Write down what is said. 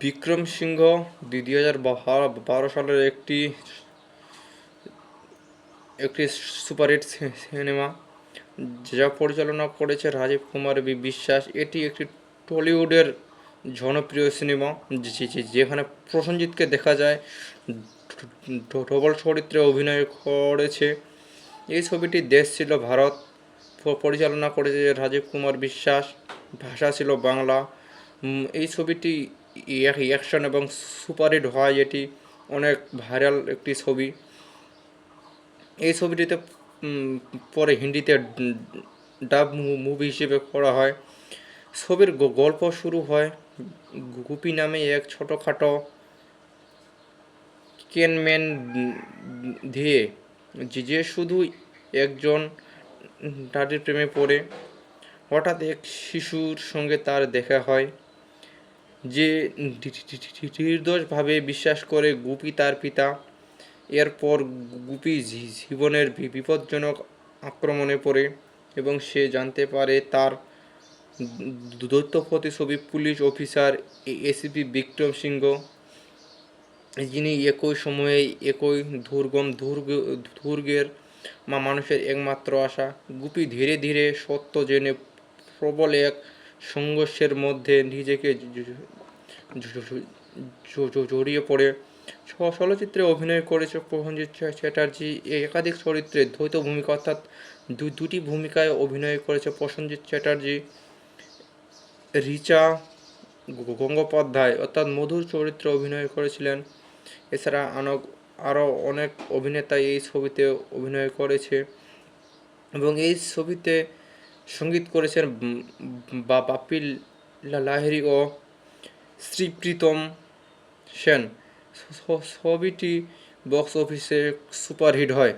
বিক্রম সিংহ 2012 সালের একটি একটি সুপারহিট সিনেমা, যা পরিচালনা করেছে রাজীব কুমার বিশ্বাস। এটি একটি টলিউডের জনপ্রিয় সিনেমা, যেখানে প্রসেনজিৎকে দেখা যায় ডবল চরিত্রে অভিনয় করেছে। এই ছবিটি দেশ ছিল ভারত, পরিচালনা করেছে রাজীব কুমার বিশ্বাস, ভাষা ছিল বাংলা। এই ছবিটি অ্যাকশন এবং সুপারহিট হয়, এটি অনেক ভাইরাল একটি ছবি। এই ছবিটিতে পরে হিন্দিতে ডাব মুভি হিসেবে করা হয়। ছবির গল্প শুরু হয় গুপি নামে এক ছোটোখাটো কেনম্যান দিয়ে, যে শুধু একজন নারীর প্রেমে পড়ে। হঠাৎ এক শিশুর সঙ্গে তার দেখা হয়, যে নির্দোষভাবে বিশ্বাস করে গুপি তার পিতা। এরপর গুপি জীবনের বিপজ্জনক আক্রমণে পড়ে এবং সে জানতে পারে তার দৈত্য প্রতিছবি পুলিশ অফিসার এসিপি বিক্রম সিংহ, যিনি একই সময়ে একই দুর্গের মানুষের একমাত্র আশা। গুপি ধীরে ধীরে সত্য জেনে প্রবল এক সংঘর্ষের মধ্যে নিজেকে জড়িয়ে পড়ে। চলচ্চিত্রে অভিনয় করেছে প্রসেনজিৎ চ্যাটার্জি। একাধিক চরিত্রে দ্বৈত ভূমিকা অর্থাৎ দুটি ভূমিকায় অভিনয় করেছে প্রসেনজিৎ চ্যাটার্জি। রিচা গঙ্গোপাধ্যায় অর্থাৎ মধুর চরিত্রে অভিনয় করেছিলেন। এছাড়া আরও অনেক অভিনেতা এই ছবিতে অভিনয় করেছে এবং এই ছবিতে সঙ্গীত করেছেন বাপ্পি লাহিড়ী ও শ্রীপ্রীতম সেন। ছবিটি বক্স অফিসে সুপারহিট হয়।